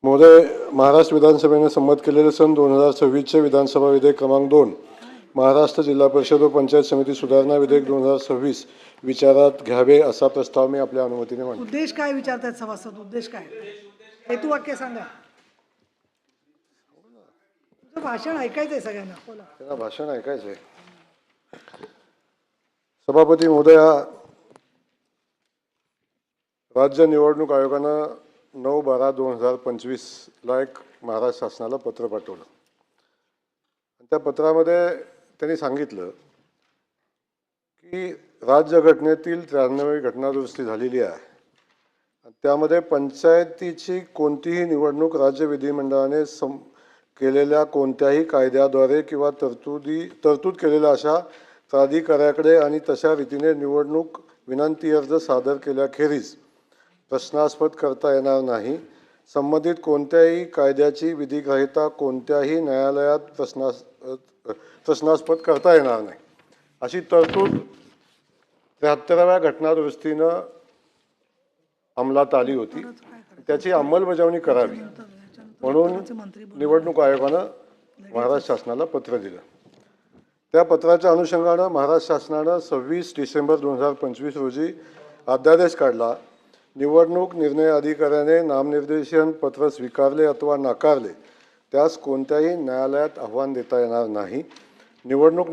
महोदय, महाराष्ट्र विधानसभेने संमत केलेले सन 2026चे विधानसभा विधेयक क्रमांक 2 महाराष्ट्र जिल्हा परिषद व पंचायत समिती सुधारणा विधेयक 2026 विचारात घ्यावे असा प्रस्ताव मी आपल्या अनुमतीने मांडतो। उद्देश काय विचारतात सभासद? उद्देश काय? हेतुवाक्य सांगा। तुझं भाषण ऐकायचंय सगळ्यांना, बोला। त्यांना भाषण ऐकायचंय। सभापती महोदया, राज्य निवडणूक आयोगानं 9/12/2025 ला एक महाराष्ट्र शासनाला पत्र पाठवलं। त्या पत्रामध्ये त्यांनी सांगितलं की राज्यघटनेतील 93वी घटनादुरुस्ती झालेली आहे। त्यामध्ये पंचायतीची कोणतीही निवडणूक राज्य विधिमंडळाने केलेल्या कोणत्याही कायद्याद्वारे किंवा तरतूद केलेल्या अशा प्राधिकाऱ्याकडे आणि तशा रीतीने निवडणूक विनंती अर्ज सादर केल्याखेरीज प्रश्नास्पद करता येणार नाही। संबंधित कोणत्याही कायद्याची विधिग्राह्यता कोणत्याही न्यायालयात प्रश्नास्पद करता येणार नाही, अशी तरतूद 73व्या घटनादुरुस्तीनं अंमलात आली होती। त्याची अंमलबजावणी करावी म्हणून निवडणूक आयोगानं महाराष्ट्र शासनाला पत्र दिलं। त्या पत्राच्या अनुषंगानं महाराष्ट्र शासनानं 26 डिसेंबर 2025 रोजी अध्यादेश काढला। निवडणूक निर्णय अधिकाऱ्याने नामनिर्देशन पत्र स्वीकारले अथवा नाकारले त्यास कोणत्याही न्यायालयात आव्हान देता येणार नाही। निवडणूक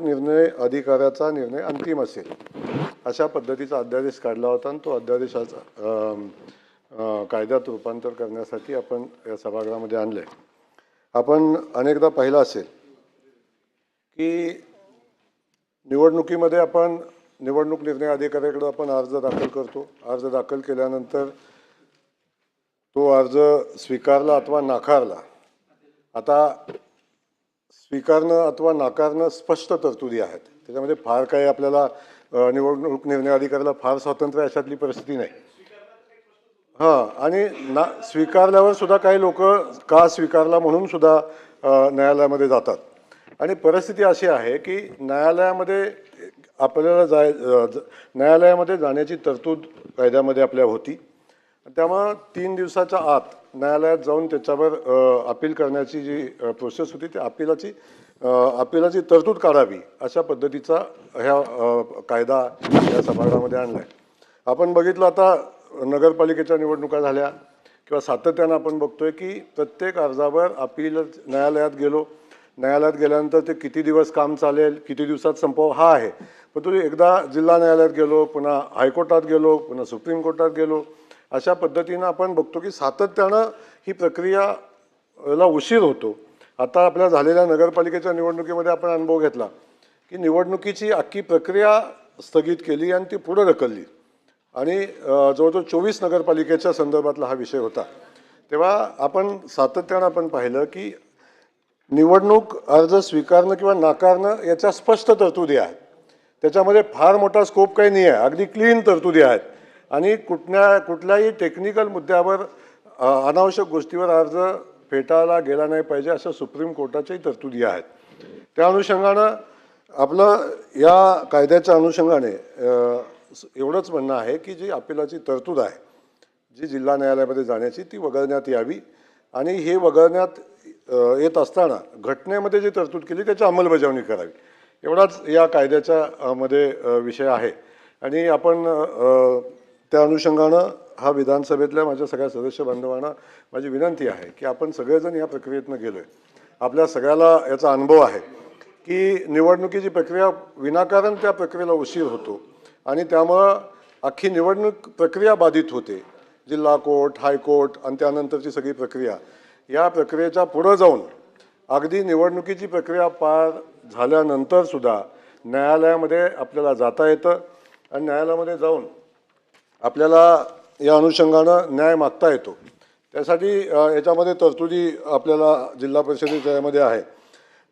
निर्णय अधिकाऱ्याचा निर्णय अंतिम असेल, अशा पद्धतीचा अध्यादेश काढला होता आणि तो अध्यादेशाचा कायद्यात रूपांतर करण्यासाठी आपण या सभागृहामध्ये आणले। आपण अनेकदा पाहिलं असेल की निवडणुकीमध्ये आपण निवडणूक निर्णय अधिकाऱ्याकडे आपण अर्ज दाखल करतो। अर्ज दाखल केल्यानंतर तो अर्ज स्वीकारला अथवा नाकारला। आता स्वीकारणं अथवा नाकारणं स्पष्ट तरतुदी आहेत, त्याच्यामध्ये फार काही आपल्याला निवडणूक निर्णय अधिकाऱ्याला फार स्वातंत्र्य अशातली परिस्थिती नाही। आणि स्वीकारल्यावर सुद्धा काही लोक का स्वीकारला म्हणून सुद्धा न्यायालयामध्ये जातात। आणि परिस्थिती अशी आहे की न्यायालयामध्ये आपल्याला न्यायालयामध्ये जाण्याची तरतूद कायद्यामध्ये आपल्या होती। त्यामुळे 3 दिवसाच्या आत न्यायालयात जाऊन त्याच्यावर अपील करण्याची जी प्रोसेस होती त्या अपीलाची तरतूद काढावी अशा पद्धतीचा ह्या कायदा या सभागृहामध्ये आणला आहे। आपण बघितलं आता नगरपालिकेच्या निवडणुका झाल्या किंवा सातत्यानं आपण बघतोय की प्रत्येक अर्जावर अपील न्यायालयात न्यायालयात गेल्यानंतर ते किती दिवस काम चालेल, किती दिवसात संपव हा आहे। पण तुम्ही एकदा जिल्हा न्यायालयात गेलो, पुन्हा हायकोर्टात गेलो, पुन्हा सुप्रीम कोर्टात गेलो, अशा पद्धतीनं आपण बघतो की सातत्यानं ही प्रक्रियाला उशीर होतो। आता आपल्या झालेल्या नगरपालिकेच्या निवडणुकीमध्ये आपण अनुभव घेतला की निवडणुकीची अख्खी प्रक्रिया स्थगित केली आणि ती पुढे ढकलली आणि जवळजवळ 24 नगरपालिकेच्या संदर्भातला हा विषय होता। तेव्हा आपण सातत्यानं आपण पाहिलं की निवडणूक अर्ज स्वीकारणं किंवा नाकारणं याच्या स्पष्ट तरतुदी आहेत। त्याच्यामध्ये फार मोठा स्कोप काही नाही आहे, अगदी क्लीन तरतुदी आहेत आणि कुठल्याही टेक्निकल मुद्द्यावर अनावश्यक गोष्टीवर अर्ज फेटाळला गेला नाही पाहिजे अशा सुप्रीम कोर्टाच्याही तरतुदी आहेत। त्या अनुषंगानं आपलं या कायद्याच्या अनुषंगाने एवढंच म्हणणं आहे की जी अपिलाची तरतूद आहे, जी जिल्हा न्यायालयामध्ये जाण्याची, ती वगळण्यात यावी आणि हे वगळण्यात येत असताना घटनेमध्ये जी तरतूद केली त्याची अंमलबजावणी करावी, एवढाच या कायद्याच्या मध्ये विषय आहे। आणि आपण त्या अनुषंगानं हा विधानसभेतल्या माझ्या सगळ्या सदस्य बांधवांना माझी विनंती आहे की आपण सगळेजण या प्रक्रियेतनं गेलोय। आपल्या सगळ्याला याचा अनुभव आहे की निवडणुकीची प्रक्रिया विनाकारण त्या प्रक्रियेला उशीर होतो आणि त्यामुळं अख्खी निवडणूक प्रक्रिया बाधित होते। जिल्हा कोर्ट, हायकोर्ट आणि त्यानंतरची सगळी प्रक्रिया, या प्रक्रियेच्या पुढं जाऊन अगदी निवडणुकीची प्रक्रिया पार झाल्यानंतर सुद्धा न्यायालयामध्ये आपल्याला जाता येतं आणि न्यायालयामध्ये जाऊन आपल्याला या अनुषंगानं न्याय मागता येतो। त्यासाठी याच्यामध्ये तरतुदी आपल्याला जिल्हा परिषदेच्या यामध्ये आहे।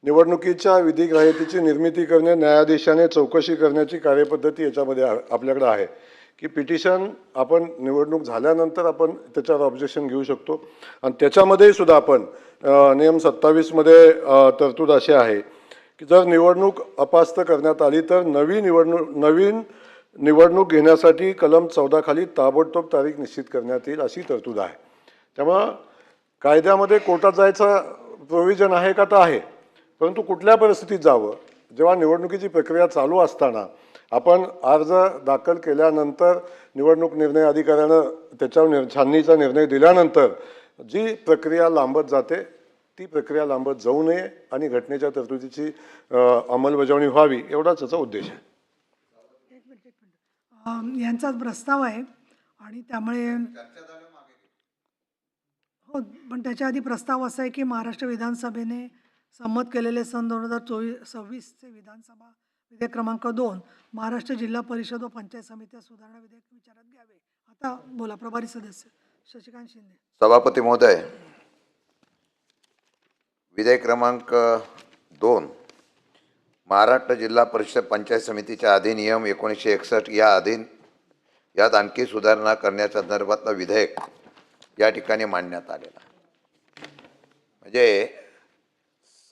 निवडणुकीच्या विधिग्राह्यतेची निर्मिती करणे, न्यायाधीशाने चौकशी करण्याची कार्यपद्धती याच्यामध्ये आपल्याकडे आहे की पिटिशन आपण निवडणूक झाल्यानंतर आपण त्याच्यावर ऑब्जेक्शन घेऊ शकतो आणि त्याच्यामध्ये सुद्धा आपण नियम 27 मध्ये तरतूद अशी आहे की जर निवडणूक अपास्त करण्यात आली तर नवीन निवडणूक घेण्यासाठी कलम 14 खाली ताबडतोब तारीख निश्चित करण्यात येईल अशी तरतूद आहे. त्यामुळं कायद्यामध्ये कोर्टात जायचं प्रोव्हिजन आहे का? तर आहे. परंतु कुठल्या परिस्थितीत जावं? जेव्हा निवडणुकीची प्रक्रिया चालू असताना आपण अर्ज दाखल केल्यानंतर निवडणूक निर्णय अधिकाऱ्यानं त्याच्यावर छाननीचा निर्णय दिल्यानंतर जी प्रक्रिया लांबत जाते ती प्रक्रिया लांबत जाऊ नये आणि घटनेच्या तरतुदीची अंमलबजावणी व्हावी एवढाच याचा उद्देश आहे. यांचाच प्रस्ताव आहे आणि त्यामुळे हो, पण त्याच्या आधी प्रस्ताव असा आहे की महाराष्ट्र विधानसभेने संमत केलेले सन 2026चे विधानसभा विधेयक क्रमांक 2 महाराष्ट्र जिल्हा परिषद व पंचायत समित्या सुधारणा विधेयक विचारात घ्यावे. आता बोला प्रभारी सदस्य शशिकांत शिंदे. सभापती महोदय, विधेयक क्रमांक 2 महाराष्ट्र जिल्हा परिषद पंचायत समितीच्या अधिनियम 1961 यात आणखी सुधारणा करण्याच्या संदर्भातलं विधेयक या ठिकाणी मांडण्यात आलेलं आहे. म्हणजे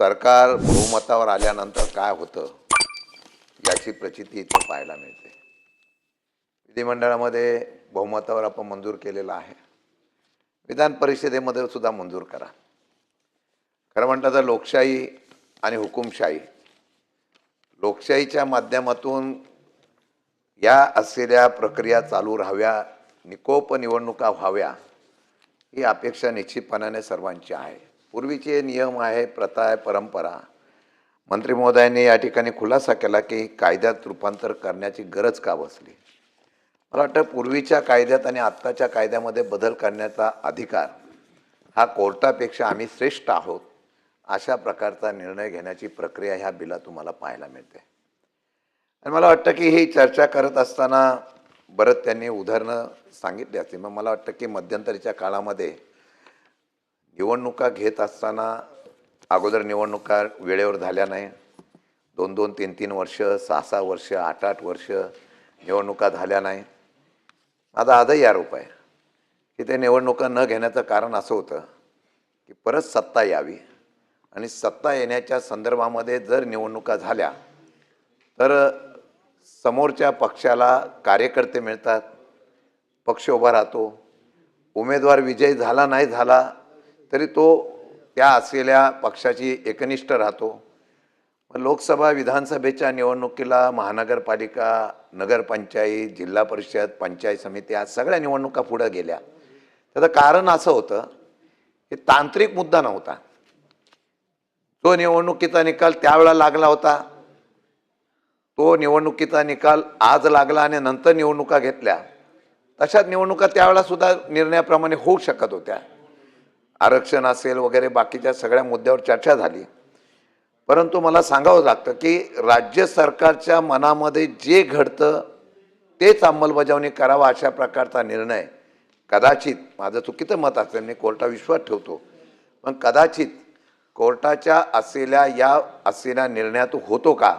सरकार बहुमतावर आल्यानंतर काय होतं याची प्रचिती इथं पाहायला मिळते. विधिमंडळामध्ये बहुमतावर आपण मंजूर केलेलं आहे, विधान परिषदेमध्ये सुद्धा मंजूर करा. खरं म्हटलं तर लोकशाही आणि हुकुमशाही, लोकशाहीच्या माध्यमातून या असलेल्या प्रक्रिया चालू राहाव्या, निकोप निवडणुका व्हाव्या ही अपेक्षा निश्चितपणाने सर्वांची आहे. पूर्वीचे नियम आहे, प्रथा आहे, परंपरा. मंत्री महोदयांनी या ठिकाणी खुलासा केला की कायद्यात रूपांतर करण्याची गरज का बसली. मला वाटतं पूर्वीच्या कायद्यात आणि आत्ताच्या कायद्यामध्ये बदल करण्याचा अधिकार हा कोर्टापेक्षा आम्ही श्रेष्ठ आहोत अशा प्रकारचा निर्णय घेण्याची प्रक्रिया ह्या बिलात तुम्हाला पाहायला मिळते. आणि मला वाटतं की ही चर्चा करत असताना बरंच त्यांनी उदाहरणं सांगितली असतील. मग मला वाटतं की मध्यंतरीच्या काळामध्ये निवडणुका घेत असताना अगोदर निवडणुका वेळेवर झाल्या नाही, 2-2, 3-3 वर्ष, 6-6 वर्ष, 8-8 वर्ष निवडणुका झाल्या नाही. माझा आजही आरोप आहे की ते निवडणुका न घेण्याचं कारण असं होतं की परत सत्ता यावी आणि सत्ता येण्याच्या संदर्भामध्ये जर निवडणुका झाल्या तर समोरच्या पक्षाला कार्यकर्ते मिळतात, पक्ष उभा राहतो, उमेदवार विजयी झाला नाही झाला तरी तो त्या असलेल्या पक्षाची एकनिष्ठ राहतो. लोकसभा विधानसभेच्या निवडणुकीला महानगरपालिका, नगरपंचायत, जिल्हा परिषद, पंचायत समिती या सगळ्या निवडणुका पुढे गेल्या. त्याचं कारण असं होतं की तांत्रिक मुद्दा नव्हता. तो निवडणुकीचा निकाल त्यावेळेला लागला होता, तो निवडणुकीचा निकाल आज लागला आणि नंतर निवडणुका घेतल्या. तशाच निवडणुका त्यावेळेला सुद्धा निर्णयाप्रमाणे होऊ शकत होत्या. आरक्षण असेल वगैरे बाकीच्या सगळ्या मुद्द्यावर चर्चा झाली. परंतु मला सांगावं लागतं की राज्य सरकारच्या मनामध्ये जे घडतं तेच अंमलबजावणी करावं अशा प्रकारचा निर्णय कदाचित, माझं चुकीचं मत असेल, मी कोर्टावर विश्वास ठेवतो, पण कदाचित कोर्टाच्या असलेल्या निर्णयातून होतो का.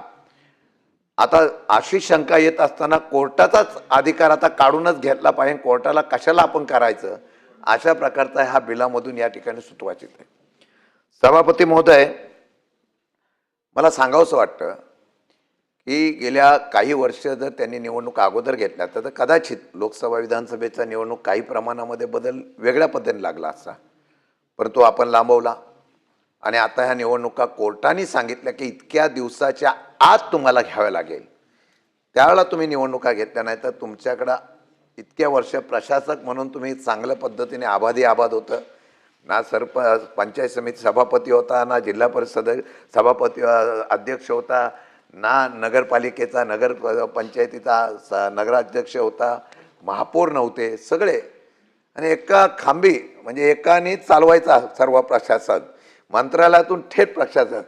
आता अशी शंका येत असताना कोर्टाचाच अधिकार आता काढूनच घेतला पाहिजे, कोर्टाला कशाला आपण करायचं अशा प्रकारचा हा बिलामधून या ठिकाणी सुतवाचित आहे. सभापती महोदय, मला सांगावंसं वाटतं की गेल्या काही वर्ष जर त्यांनी निवडणूक अगोदर घेतल्या तर कदाचित लोकसभा विधानसभेचा निवडणूक काही प्रमाणामध्ये बदल वेगळ्या पद्धतीने लागला असता, परंतु आपण लांबवला. आणि आता ह्या निवडणुका कोर्टाने सांगितल्या की इतक्या दिवसाच्या आत तुम्हाला घ्याव्या लागेल. त्यावेळेला तुम्ही निवडणुका घेतल्या नाही तर तुमच्याकडं इतक्या वर्ष प्रशासक म्हणून तुम्ही चांगल्या पद्धतीने आबाद होतं ना. पंचायत समिती सभापती होता, ना जिल्हा परिषद सभापती अध्यक्ष होता, ना नगरपालिकेचा पंचायतीचा नगराध्यक्ष होता, महापौर नव्हते सगळे. आणि एका खांबी म्हणजे एकानेच चालवायचा सर्व प्रशासन, मंत्रालयातून थेट प्रशासन.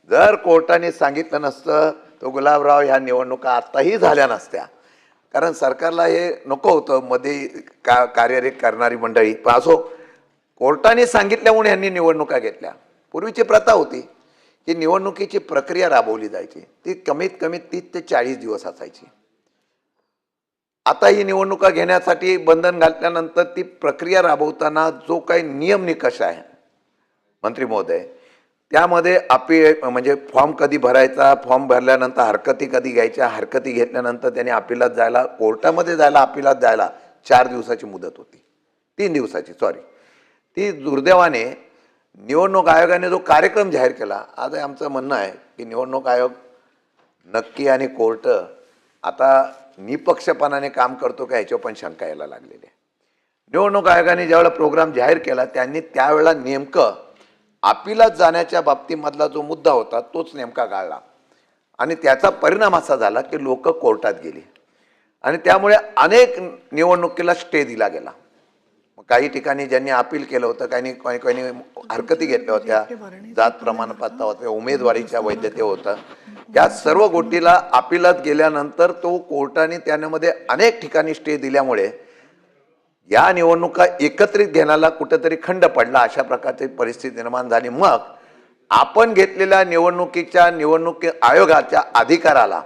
जर कोर्टाने सांगितलं नसतं तर गुलाबराव ह्या निवडणुका आत्ताही झाल्या नसत्या. कारण सरकारला हे नको होतं मध्ये कार्यरत करणारी मंडळी. पण असो, कोर्टाने सांगितल्यामुळे यांनी निवडणुका घेतल्या. पूर्वीची प्रथा होती की निवडणुकीची प्रक्रिया राबवली जायची, ती कमीत कमी 30 ते 40 दिवस असायची. आता ही निवडणुका घेण्यासाठी बंधन घातल्यानंतर ती प्रक्रिया राबवताना जो काही नियम निकष आहे मंत्री महोदय, त्यामध्ये म्हणजे फॉर्म कधी भरायचा, फॉर्म भरल्यानंतर हरकती कधी घ्यायच्या, हरकती घेतल्यानंतर त्याने अपिलात जायला, कोर्टामध्ये जायला, अपिलात जायला 4 दिवसाची मुदत होती, 3 दिवसाची सॉरी. ती दुर्दैवाने निवडणूक आयोगाने जो कार्यक्रम जाहीर केला, आज आमचं म्हणणं आहे की निवडणूक आयोग नक्की आणि कोर्ट आता निपक्षपणाने काम करतो का ह्याच्यावर पण शंका यायला लागलेली आहे. निवडणूक आयोगाने ज्यावेळेला प्रोग्राम जाहीर केला त्यांनी त्यावेळेला नेमकं अपिलात जाण्याच्या बाबतीमधला जो मुद्दा होता तोच नेमका गाळला आणि त्याचा परिणाम असा झाला की लोक कोर्टात गेली आणि त्यामुळे अनेक निवडणुकीला स्टे दिला गेला. काही ठिकाणी ज्यांनी अपील केलं होतं, काही हरकती घेतल्या होत्या, जात प्रमाणपत्र होते, उमेदवारीच्या वैधते होतं, त्या सर्व गोष्टीला अपिलात गेल्यानंतर तो कोर्टाने त्यामध्ये अनेक ठिकाणी स्टे दिल्यामुळे या निवडणुका एकत्रित घेण्याला कुठेतरी खंड पडला, अशा प्रकारची परिस्थिती निर्माण झाली. मग आपण घेतलेल्या निवडणूक आयोगाच्या अधिकाराला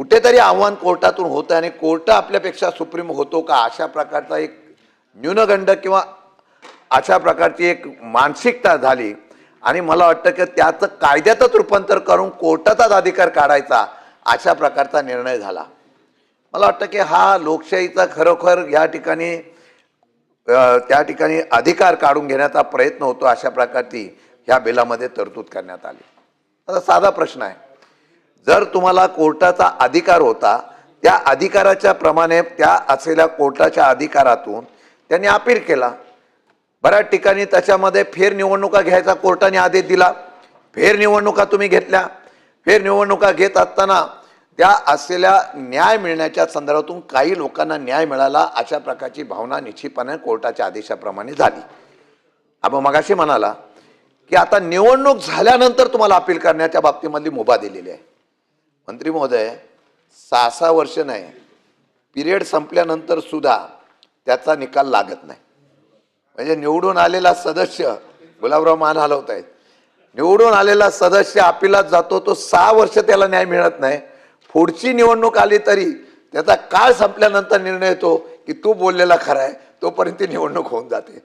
कुठेतरी आव्हान कोर्टातून होतं आणि कोर्ट आपल्यापेक्षा सुप्रीम होतो का, अशा प्रकारचा एक न्यूनगंड किंवा अशा प्रकारची एक मानसिकता झाली आणि मला वाटतं की त्याचं कायद्यातच रूपांतर करून कोर्टाचाच अधिकार काढायचा अशा प्रकारचा निर्णय झाला. मला वाटतं की हा लोकशाहीचा खरोखर या ठिकाणी त्या ठिकाणी अधिकार काढून घेण्याचा प्रयत्न होतो, अशा प्रकारची ह्या बिलामध्ये तरतूद करण्यात आली. आता साधा प्रश्न आहे, जर तुम्हाला कोर्टाचा अधिकार होता, त्या अधिकाराच्या प्रमाणे त्या असलेल्या कोर्टाच्या अधिकारातून त्यांनी अपील केला. बऱ्याच ठिकाणी त्याच्यामध्ये फेरनिवडणुका घ्यायचा कोर्टाने आदेश दिला, फेरनिवडणुका तुम्ही घेतल्या. फेरनिवडणुका घेत असताना त्या असलेल्या न्याय मिळण्याच्या संदर्भातून काही लोकांना न्याय मिळाला, अशा प्रकारची भावना निश्चितपणे कोर्टाच्या आदेशाप्रमाणे झाली. आपण मगाशी म्हणाला की आता निवडणूक झाल्यानंतर तुम्हाला अपील करण्याच्या बाबतीमधली मुभा दिलेली आहे. मंत्री महोदय, 6 वर्ष नाही, पिरियड संपल्यानंतर सुद्धा त्याचा निकाल लागत नाही. म्हणजे निवडून आलेला सदस्य, गुलाबराव मान हलवत आहेत, निवडून आलेला सदस्य अपिलात जातो, तो 6 वर्ष त्याला न्याय मिळत नाही. पुढची निवडणूक आली तरी त्याचा काळ संपल्यानंतर निर्णय येतो की तू बोललेला खरा आहे, तोपर्यंत निवडणूक होऊन जाते.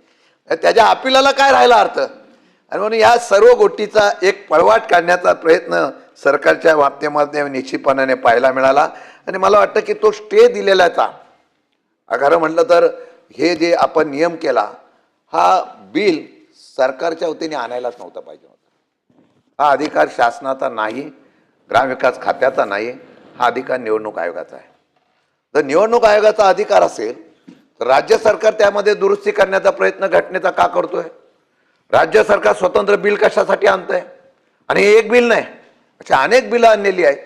त्याच्या अपिलाला काय राहिला अर्थ. आणि म्हणून या सर्व गोष्टीचा एक पळवाट काढण्याचा प्रयत्न सरकारच्या बाबतीमध्ये निश्चितपणाने पाहायला मिळाला. आणि मला वाटतं की तो स्टे दिलेल्याचा, खरं म्हटलं तर हे जे आपण नियम केला, हा बिल सरकारच्या वतीने आणायलाच नव्हता पाहिजे होता. हा अधिकार शासनाचा नाही, ग्रामविकास खात्याचा नाही, हा अधिकार निवडणूक आयोगाचा आहे. जर निवडणूक आयोगाचा अधिकार असेल तर राज्य सरकार त्यामध्ये दुरुस्ती करण्याचा प्रयत्न घटनेचा का करतोय. राज्य सरकार स्वतंत्र बिल कशासाठी आणतंय. आणि एक बिल नाही, अशा अनेक बिलं आणलेली आहेत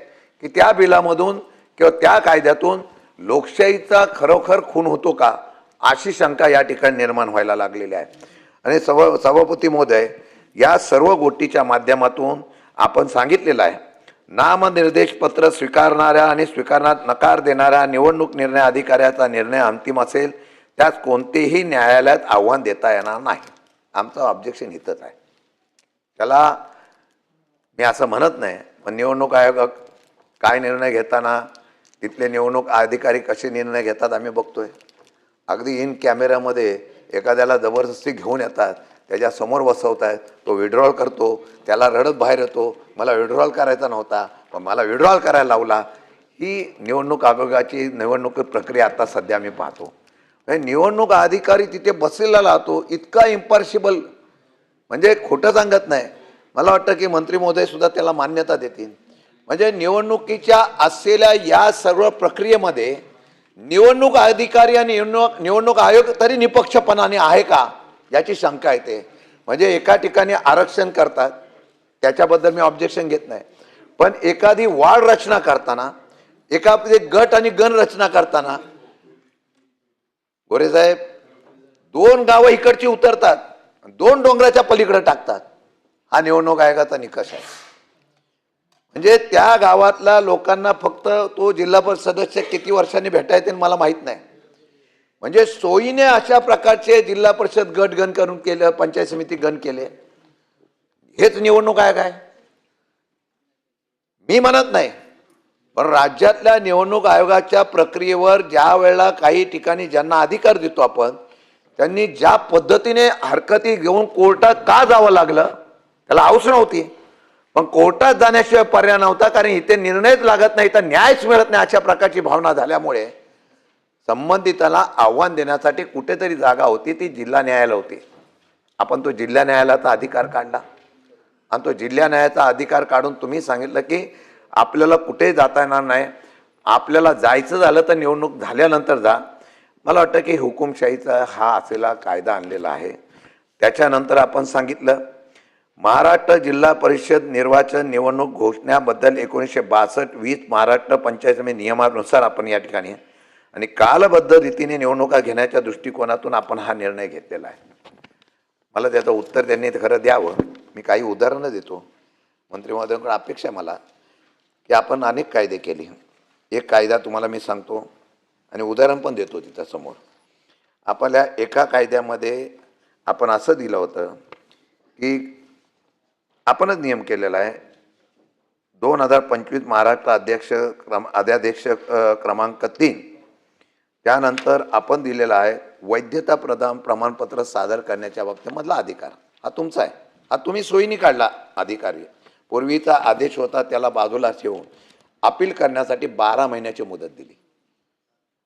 की त्या बिलामधून किंवा त्या कायद्यातून लोकशाहीचा खरोखर खून होतो का, अशी शंका या ठिकाणी निर्माण व्हायला लागलेली आहे. आणि सभापती महोदय, या सर्व गोष्टीच्या माध्यमातून आपण सांगितलेलं आहे, नामनिर्देश पत्र स्वीकारणाऱ्या आणि स्वीकारण्यात नकार देणाऱ्या निवडणूक निर्णय अधिकाऱ्याचा निर्णय अंतिम असेल, त्यास कोणतेही न्यायालयात आव्हान देता येणार नाही. आमचं ऑब्जेक्शन इथंच आहे. त्याला मी असं म्हणत नाही, पण निवडणूक आयोग काय निर्णय घेताना तिथले निवडणूक अधिकारी कसे निर्णय घेतात आम्ही बघतोय. अगदी इन कॅमेऱ्यामध्ये एखाद्याला जबरदस्ती घेऊन येतात, त्याच्या समोर बसवतायत, तो विड्रॉल करतो, त्याला रडत बाहेर येतो, मला विड्रॉल करायचा नव्हता पण मला विड्रॉल करायला लावला. ही निवडणूक आयोगाची निवडणूक प्रक्रिया आता सध्या मी पाहतो. निवडणूक अधिकारी तिथे बसलेला राहतो, इतका इम्पार्शिबल, म्हणजे खोटं सांगत नाही. मला वाटतं की मंत्री महोदय सुद्धा त्याला मान्यता देतील. म्हणजे निवडणुकीच्या असलेल्या या सर्व प्रक्रियेमध्ये निवडणूक अधिकारी आणि निवडणूक आयोग तरी निपक्षपणाने आहे का, याची शंका येते. म्हणजे एका ठिकाणी आरक्षण करतात, त्याच्याबद्दल मी ऑब्जेक्शन घेत नाही, पण एखादी वार्ड रचना करताना, एखादी गट आणि गण रचना करताना गोरे साहेब 2 गावं इकडची उतरतात, 2 डोंगराच्या पलीकडे टाकतात. हा निवडणूक आयोगाचा निकष आहे. म्हणजे त्या गावातल्या लोकांना फक्त तो जिल्हा परिषद सदस्य किती वर्षांनी भेटायचे मला माहित नाही. म्हणजे सोयीने अशा प्रकारचे जिल्हा परिषद गट गण करून केलं, पंचायत समिती गण केले, हेच निवडणूक आयोग आहे मी म्हणत नाही. पण राज्यातल्या निवडणूक आयोगाच्या प्रक्रियेवर ज्या वेळेला काही ठिकाणी ज्यांना अधिकार देतो आपण, त्यांनी ज्या पद्धतीने हरकती घेऊन कोर्टात का जावं लागलं त्याला हाऊस नव्हती, पण कोर्टात जाण्याशिवाय पर्याय नव्हता, कारण इथे निर्णयच लागत नाही तर न्यायच मिळत नाही अशा प्रकारची भावना झाल्यामुळे संबंधिताला आव्हान देण्यासाठी कुठेतरी जागा होती, ती जिल्हा न्यायालय होती. आपण तो जिल्हा न्यायालयाचा अधिकार काढला आणि तो जिल्हा न्यायालयाचा अधिकार काढून तुम्ही सांगितलं की आपल्याला कुठेही जाता येणार नाही, आपल्याला जायचं झालं तर निवडणूक झाल्यानंतर जा. मला वाटतं की हुकुमशाहीचा हा असलेला कायदा आणलेला आहे. त्याच्यानंतर आपण सांगितलं महाराष्ट्र जिल्हा परिषद निर्वाचन निवडणूक घोषणाबद्दल 1962 20 महाराष्ट्र पंचायत समिती नियमानुसार आपण या ठिकाणी आणि कालबद्ध रीतीने निवडणुका घेण्याच्या दृष्टिकोनातून आपण हा निर्णय घेतलेला आहे. मला त्याचं उत्तर त्यांनी खरं द्यावं. मी काही उदाहरणं देतो. मंत्री महोदयांकडून अपेक्षा आहे मला की आपण अनेक कायदे केले. एक कायदा तुम्हाला मी सांगतो आणि उदाहरण पण देतो तिथं समोर. आपल्या एका कायद्यामध्ये आपण असं दिलं होतं की आपणच नियम केलेला आहे 2025 महाराष्ट्र अध्यादेश क्रमांक 3. त्यानंतर आपण दिलेला आहे वैधता प्रमाणपत्र सादर करण्याच्या बाबतीमधला अधिकार हा तुमचा आहे. हा तुम्ही सोयीने काढला अधिकारी. पूर्वीचा आदेश होता त्याला बाजूला ठेवून अपील करण्यासाठी 12 महिन्याची मुदत दिली.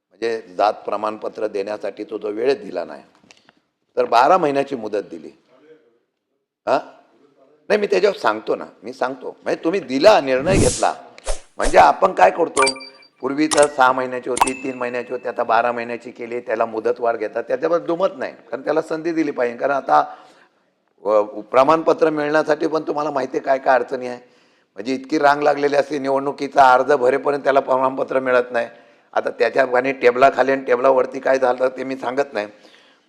म्हणजे जात प्रमाणपत्र देण्यासाठी तो जो वेळ दिला नाही तर 12 महिन्याची मुदत दिली. नाही मी त्याच्यावर सांगतो ना, मी सांगतो म्हणजे तुम्ही दिला निर्णय घेतला. म्हणजे आपण काय करतो पूर्वीचा 6 महिन्याची होती 3 महिन्याची होती आता 12 महिन्याची केली. त्याला मुदतवाढ घेतात त्याच्यावर दुमत नाही कारण त्याला संधी दिली पाहिजे. कारण आता प्रमाणपत्र मिळण्यासाठी पण तुम्हाला माहिती आहे काय काय अडचणी आहे. म्हणजे इतकी रांग लागलेली असते निवडणुकीचा अर्ज भरेपर्यंत त्याला प्रमाणपत्र मिळत नाही. आता त्याच्या आणि टेबलाखाली आणि टेबलावरती काय झालं ते मी सांगत नाही.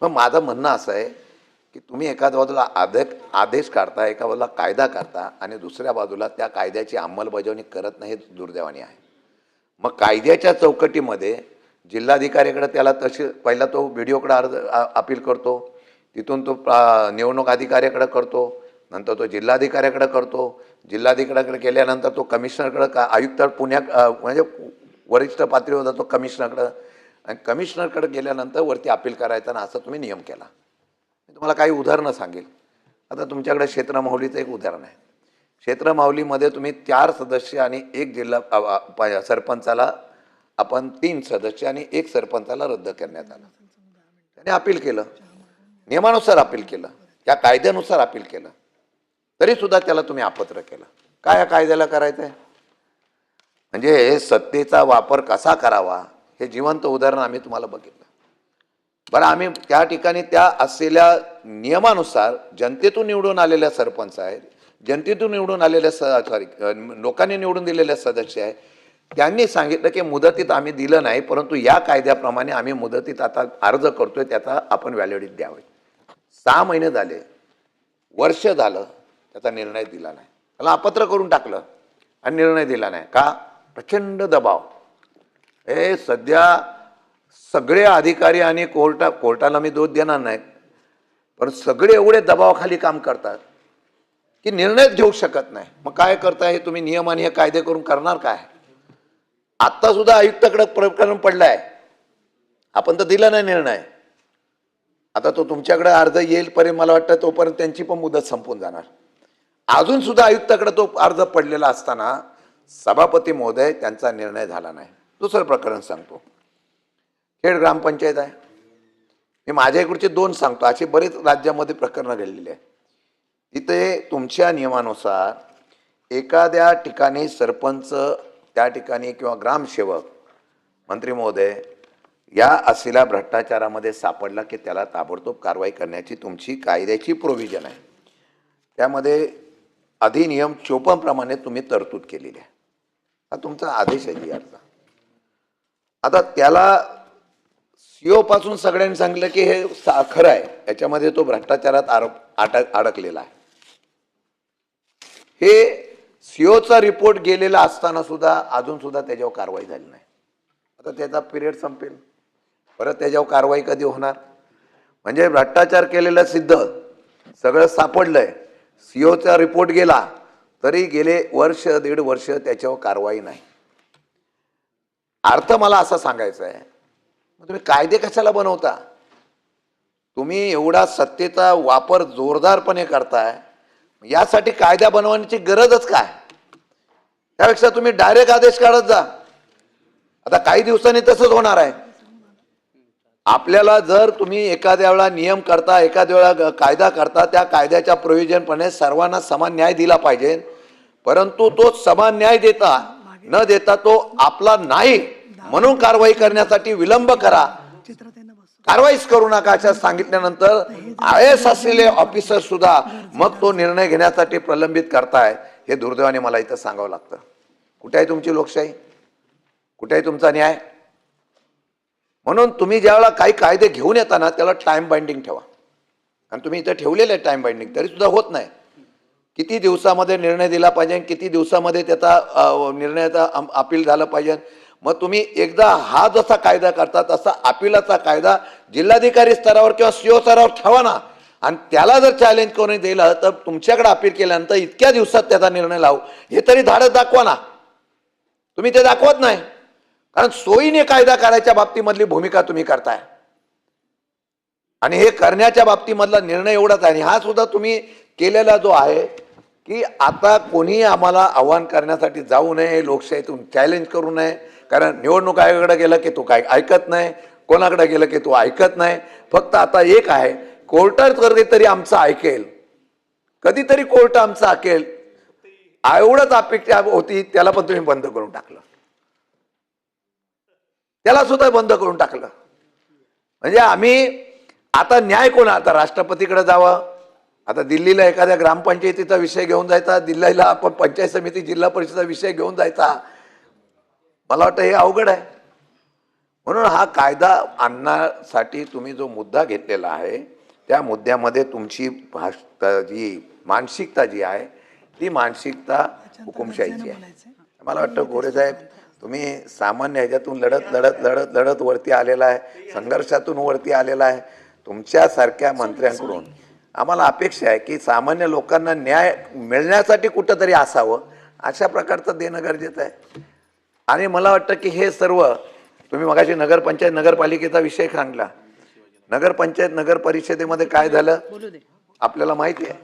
मग माझं म्हणणं असं आहे की तुम्ही एका बाजूला आदेश काढता, एका बाजूला कायदा करता आणि दुसऱ्या बाजूला त्या कायद्याची अंमलबजावणी करत नाही. हे दुर्दैवाने आहे. मग कायद्याच्या चौकटीमध्ये जिल्हाधिकाऱ्याकडे त्याला तशी पहिला तो व्हिडिओकडे अर्ज अपील करतो, तिथून तो निवडणूक अधिकाऱ्याकडे करतो, नंतर तो जिल्हाधिकाऱ्याकडे करतो, जिल्हाधिकाऱ्याकडे गेल्यानंतर तो कमिशनरकडे आयुक्त म्हणजे वरिष्ठ पातळीवर जातो कमिशनरकडे आणि कमिशनरकडे गेल्यानंतर वरती अपील करायचा ना असं तुम्ही नियम केला. मी तुम्हाला काही उदाहरणं सांगेल. आता तुमच्याकडे क्षेत्रमाहुलीचं एक उदाहरण आहे. क्षेत्रमाहुलीमध्ये तुम्ही 4 सदस्य आणि 1 जिल्हा सरपंचाला आपण 3 सदस्य आणि 1 सरपंचाला रद्द करण्यात आलं. त्याने अपील केलं, नियमानुसार अपील केलं, त्या कायद्यानुसार अपील केलं, तरी सुद्धा त्याला तुम्ही अपात्र केलं. काय या कायद्याला करायचं आहे? म्हणजे सत्तेचा वापर कसा करावा हे जिवंत उदाहरण आम्ही तुम्हाला बघितलं. बरं आम्ही त्या ठिकाणी त्या असलेल्या नियमानुसार जनतेतून निवडून आलेल्या सरपंच आहेत, जनतेतून निवडून आलेल्या लोकांनी निवडून दिलेल्या सदस्य आहे, त्यांनी सांगितलं की मुदतीत आम्ही दिलं नाही परंतु या कायद्याप्रमाणे आम्ही मुदतीत आता अर्ज करतोय त्याचा आपण व्हॅलिडिटी द्यावी. 6 महिने झाले, वर्ष झालं, त्याचा निर्णय दिला नाही. त्याला अपात्र करून टाकलं आणि निर्णय दिला नाही. का? प्रचंड दबाव. हे सध्या सगळे अधिकारी आणि कोर्टाला मी दोष देणार नाही पण सगळे एवढे दबावाखाली काम करतात की निर्णयच घेऊ शकत नाही. मग काय करताय? तुम्ही नियम आणि हे कायदे करून करणार काय? आता सुद्धा आयुक्ताकडे प्रकरण पडलाय, आपण तर दिला नाही निर्णय. आता तो तुमच्याकडे अर्ज येईलपर्यंत मला वाटतं तोपर्यंत त्यांची पण मुदत संपून जाणार. अजून सुद्धा आयुक्ताकडे तो अर्ज पडलेला असताना सभापती महोदय त्यांचा निर्णय झाला नाही. दुसरं प्रकरण सांगतो. खेड ग्रामपंचायत आहे. मी माझ्या इकडचे 2 सांगतो, असे बरेच राज्यामध्ये प्रकरणं घडलेली आहे. तिथे तुमच्या नियमानुसार एखाद्या ठिकाणी सरपंच त्या ठिकाणी किंवा ग्रामसेवक मंत्री महोदय या असलेल्या भ्रष्टाचारामध्ये सापडला की त्याला ताबडतोब कारवाई करण्याची तुमची कायद्याची प्रोव्हिजन आहे. त्यामध्ये अधिनियम 54 प्रमाणे तुम्ही तरतूद केलेली आहे. हा तुमचा आदेश आहे जी अर्ज. आता त्याला सीओ पासून सगळ्यांनी सांगितलं की हे खरं आहे, याच्यामध्ये तो भ्रष्टाचारात अडकलेला आहे. हे सीओचा रिपोर्ट गेलेला असताना सुद्धा अजून सुद्धा त्याच्यावर कारवाई झाली नाही. आता त्याचा पिरियड संपेल, परत त्याच्यावर कारवाई कधी होणार? म्हणजे भ्रष्टाचार केलेलं सिद्ध सगळं सापडलंय, सीओचा रिपोर्ट गेला तरी गेले वर्ष 1.5 वर्ष त्याच्यावर कारवाई नाही. अर्थ मला असा सांगायचा आहे, तुम्ही कायदे कशाला बनवता? तुम्ही एवढा सत्तेचा वापर जोरदारपणे करताय, यासाठी कायदा बनवण्याची गरजच काय? त्यापेक्षा तुम्ही डायरेक्ट आदेश काढत जा. आता काही दिवसांनी तसंच होणार आहे. आपल्याला जर तुम्ही एखाद्या वेळा नियम करता, एखाद्या वेळा कायदा करता, त्या कायद्याच्या प्रयोजनपणे सर्वांना समान न्याय दिला पाहिजे. परंतु तो समान न्याय न देता तो आपला नाही म्हणून कारवाई करण्यासाठी विलंब करा, कारवाईच करू नका अशा सांगितल्यानंतर IAS असलेले ऑफिसर सुद्धा मग तो निर्णय घेण्यासाठी प्रलंबित करताय. हे दुर्दैवाने मला इथं सांगावं लागतं. कुठे आहे तुमची लोकशाही? कुठे आहे तुमचा न्याय? म्हणून तुम्ही ज्यावेळेला काही कायदे घेऊन येताना त्याला टाइम बाइंडिंग ठेवा. आणि तुम्ही इथं ठेवलेलं आहे टाइम बाइंडिंग, तरी सुद्धा होत नाही. किती दिवसामध्ये निर्णय दिला पाहिजे, किती दिवसामध्ये त्याचा निर्णयाचा अपील झालं पाहिजे. मग तुम्ही एकदा हा जसा कायदा करता तसा अपिलाचा कायदा जिल्हाधिकारी स्तरावर किंवा CO स्तरावर ठेवा ना. आणि त्याला जर चॅलेंज कोणी दिलं तर तुमच्याकडे अपील केल्यानंतर इतक्या दिवसात त्याचा निर्णय लावू, हे तरी धाडस दाखवा ना. तुम्ही ते दाखवत नाही. कारण सोयीने कायदा करायच्या बाबतीमधली भूमिका तुम्ही करताय. आणि हे करण्याच्या बाबतीमधला निर्णय एवढाच आहे. आणि हा सुद्धा तुम्ही केलेला जो आहे की आता कोणी आम्हाला आव्हान करण्यासाठी जाऊ नये, लोकशाहीतून चॅलेंज करू नये. कारण निवडणूक आयोगाकडे गेलं की तो काय ऐकत नाही, कोणाकडे गेलं की तो ऐकत नाही. फक्त आता एक आहे, कोर्टात कधीतरी आमचं ऐकेल, कधीतरी कोर्ट आमचं ऐकेल, एवढंच अपेक्षा होती. त्याला पण तुम्ही बंद करून टाकलं. त्याला सुद्धा बंद करून टाकलं. म्हणजे आम्ही आता न्याय कोणा? आता राष्ट्रपतीकडे जावं. आता दिल्लीला एखाद्या ग्रामपंचायतीचा विषय घेऊन जायचा, दिल्लीला आपण पंचायत समिती जिल्हा परिषदेचा विषय घेऊन जायचा. मला वाटतं हे अवघड आहे. म्हणून हा कायदा आणण्यासाठी तुम्ही जो मुद्दा घेतलेला आहे त्या मुद्द्यामध्ये तुमची जी मानसिकता जी आहे ती मानसिकता हुकुमशाहीची आहे. मला वाटतं गोरे साहेब तुम्ही सामान्य ह्याच्यातून लढत वरती आलेला आहे, संघर्षातून वरती आलेला आहे. तुमच्यासारख्या मंत्र्यांकडून आम्हाला अपेक्षा आहे की सामान्य लोकांना न्याय मिळण्यासाठी कुठंतरी असावं, अशा प्रकारचं देणं गरजेचं आहे. आणि मला वाटतं की हे सर्व तुम्ही मगाशी नगरपंचायत नगरपालिकेचा विषय सांगला. नगरपंचायत नगर परिषदेमध्ये काय झालं आपल्याला माहिती आहे.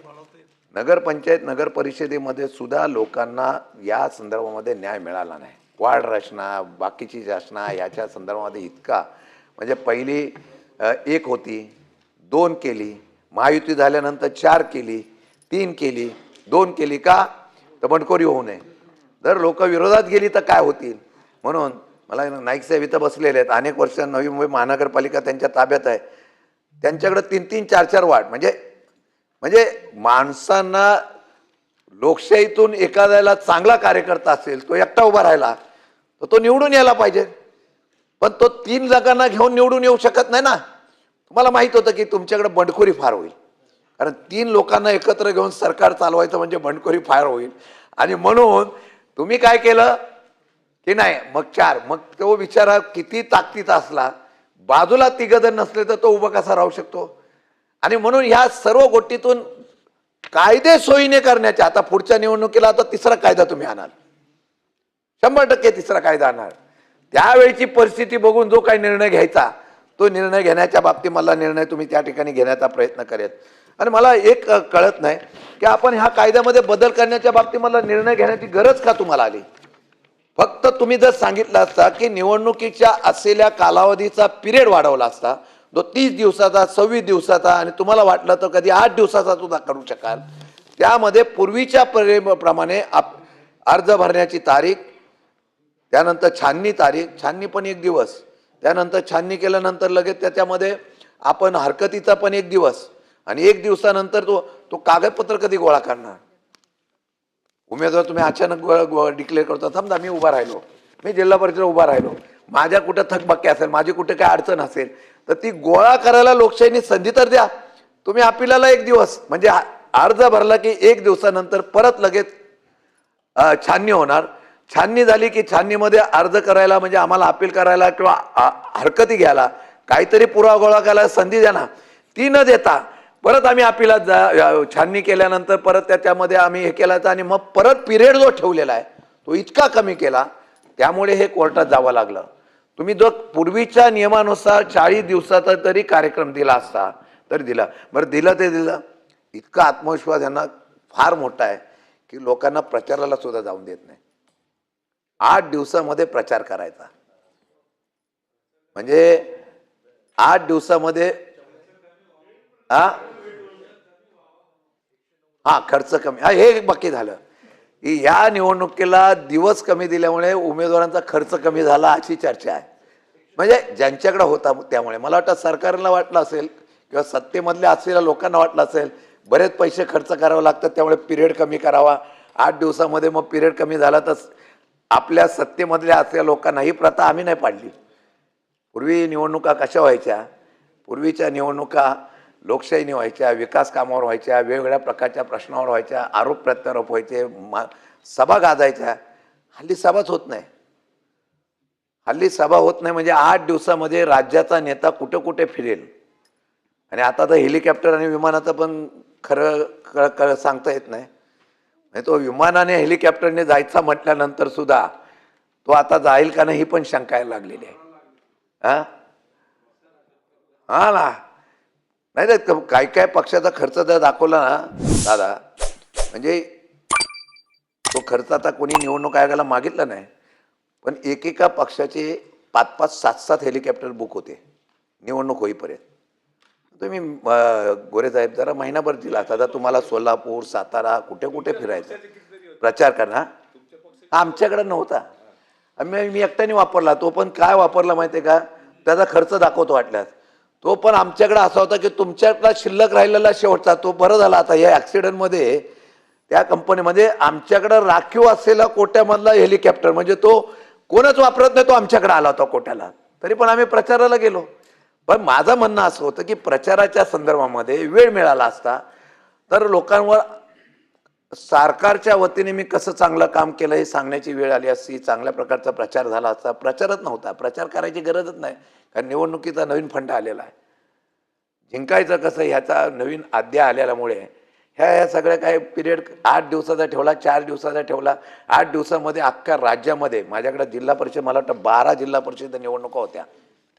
नगरपंचायत नगर परिषदेमध्ये सुद्धा लोकांना या संदर्भामध्ये न्याय मिळाला नाही. वार्ड रचना, बाकीची रचना याच्या संदर्भामध्ये इतका म्हणजे पहिली 1 होती, 2 केली, महायुती झाल्यानंतर 4 केली, 3 केली, 2 केली. का? तर बंडखोरी होऊ नये. जर लोक विरोधात गेली तर काय होतील. म्हणून मला नाईक साहेब इथं बसलेले आहेत, अनेक वर्ष नवी मुंबई महानगरपालिका त्यांच्या ताब्यात आहे. त्यांच्याकडे 3-3, 4-4 वार्ड म्हणजे माणसांना लोकशाहीतून एखाद्याला चांगला कार्यकर्ता असेल, तो एकटा उभा राहिला तर तो निवडून यायला पाहिजे. पण तो 3 जागांना घेऊन निवडून येऊ शकत नाही ना. तुम्हाला माहित होतं की तुमच्याकडे बंडखोरी फार होईल. कारण 3 लोकांना एकत्र घेऊन सरकार चालवायचं म्हणजे बंडखोरी फार होईल. आणि म्हणून तुम्ही काय केलं की नाही मग 4, मग तो विचारा किती ताकदीचा असला, बाजूला 3 जण नसले तर तो उभा कसा राहू शकतो. आणि म्हणून ह्या सर्व गोष्टीतून कायदे सोयीने करण्याच्या, आता पुढच्या निवडणुकीला आता 3रा कायदा तुम्ही आणाल, 100% 3रा कायदा आणणार. त्यावेळीची परिस्थिती बघून जो काही निर्णय घ्यायचा तो निर्णय घेण्याच्या बाबतीत मला निर्णय तुम्ही त्या ठिकाणी घेण्याचा प्रयत्न करेल. आणि मला एक कळत नाही की आपण ह्या कायद्यामध्ये बदल करण्याच्या बाबतीत मला निर्णय घेण्याची गरज का तुम्हाला आली. फक्त तुम्ही जर सांगितलं असता की निवडणुकीच्या असलेल्या कालावधीचा पिरियड वाढवला असता, तो 30 दिवसाचा, 26 दिवसाचा, आणि तुम्हाला वाटलं तर कधी 8 दिवसाचा सुद्धा करू शकाल. त्यामध्ये पूर्वीच्या प्रमाणे अर्ज भरण्याची तारीख, त्यानंतर छाननी तारीख, छाननी पण 1 दिवस, त्यानंतर छाननी केल्यानंतर लगेच त्याच्यामध्ये आपण हरकतीचा पण 1 दिवस, आणि 1 दिवसानंतर तो कागदपत्र कधी गोळा करणार. उमेदवार तुम्ही अचानक डिक्लेअर करता. समजा मी उभा राहिलो, मी जिल्हा परिषद उभा राहिलो, माझ्या कुठं थकबाकी असेल, माझी कुठे काय अडचण असेल, तर ती गोळा करायला लोकशाहीने संधी तर द्या. तुम्ही अपिलाला 1 दिवस, म्हणजे अर्ज भरला की 1 दिवसानंतर परत लगेच छाननी होणार. छाननी झाली की छाननीमध्ये अर्ज करायला, म्हणजे आम्हाला अपील करायला किंवा हरकती घ्यायला काहीतरी पुरावा गोळा करायला संधी द्या ना. ती न देता परत आम्ही अपिलात छाननी केल्यानंतर परत त्याच्यामध्ये आम्ही हे केलं, आणि मग परत पिरियड जो ठेवलेला आहे तो इतका कमी केला, त्यामुळे हे कोर्टात जावं लागलं. तुम्ही जो पूर्वीच्या नियमानुसार 40 दिवसाचा तरी कार्यक्रम दिला असता तर दिला. बरं दिलं ते दिलं, इतका आत्मविश्वास यांना फार मोठा आहे की लोकांना प्रचाराला सुद्धा जाऊन देत नाही. 8 दिवसामध्ये प्रचार करायचा म्हणजे 8 दिवसामध्ये हा हा खर्च कमी, हा हे बाकी झालं की या निवडणुकीला दिवस कमी दिल्यामुळे उमेदवारांचा खर्च कमी झाला अशी चर्चा आहे. म्हणजे ज्यांच्याकडे होता त्यामुळे मला वाटतं सरकारला वाटलं असेल किंवा सत्तेमधल्या असलेल्या लोकांना वाटलं असेल बरेच पैसे खर्च करावे लागतात त्यामुळे पिरियड कमी करावा. 8 दिवसामध्ये मग पिरियड कमी झाला तर आपल्या सत्तेमधल्या असलेल्या लोकांना ही प्रथा आम्ही नाही पाडली. पूर्वी निवडणुका कशा व्हायच्या, पूर्वीच्या निवडणुका लोकशाहीने व्हायच्या, विकास कामावर व्हायच्या, वेगवेगळ्या प्रकारच्या प्रश्नावर व्हायच्या, आरोप प्रत्यारोप व्हायचे, सभा गाजायच्या. हल्ली सभाच होत नाही. हल्ली सभा होत नाही म्हणजे 8 दिवसामध्ये राज्याचा नेता कुठे कुठे फिरेल. आणि आता तर हेलिकॉप्टर आणि विमानाचं पण खरं सांगता येत नाही. तो विमानाने हेलिकॉप्टरने जायचा म्हटल्यानंतर सुद्धा तो आता जाईल का नाही ही पण शंका यायला लागलेली आहे. हा ना, नाही तर काय काय पक्षाचा खर्च जर दाखवला ना दादा, म्हणजे तो खर्च आता कोणी निवडणूक आयोगाला मागितला नाही, पण एकेका पक्षाचे 5-5, 7-7 हेलिकॉप्टर बुक होते निवडणूक होईपर्यंत. तुम्ही गोरे साहेब जरा महिनाभर दिला आता तुम्हाला सोलापूर, सातारा कुठे कुठे फिरायचं प्रचार करणार. आमच्याकडे नव्हता, मी एकट्याने वापरला. तो पण काय वापरला माहिती आहे का, त्याचा खर्च दाखवतो वाटल्यास. तो पण आमच्याकडे असा होता की तुमच्याकडे शिल्लक राहिलेला शेवटचा. तो बरं झाला आता या ॲक्सिडेंटमध्ये त्या कंपनीमध्ये आमच्याकडे राखीव असलेला कोट्यामधला हेलिकॉप्टर म्हणजे तो कोणच वापरत नाही, तो आमच्याकडे आला होता कोट्याला. तरी पण आम्ही प्रचाराला गेलो. पण माझं म्हणणं असं होतं की प्रचाराच्या संदर्भामध्ये वेळ मिळाला असता तर लोकांवर सरकारच्या वतीने मी कसं चांगलं काम केलं हे सांगण्याची वेळ आली असती, चांगल्या प्रकारचा प्रचार झाला असता. प्रचारच नव्हता, प्रचार करायची गरजच नाही कारण निवडणुकीचा नवीन फंड आलेला आहे. जिंकायचं कसं ह्याचा नवीन अध्याय आलेल्यामुळे ह्या सगळ्या काही पिरियड 8 दिवसाचा ठेवला, 4 दिवसाचा ठेवला. 8 दिवसामध्ये अख्ख्या राज्यामध्ये माझ्याकडे जिल्हा परिषद मला वाटतं 12 जिल्हा परिषद निवडणुका होत्या,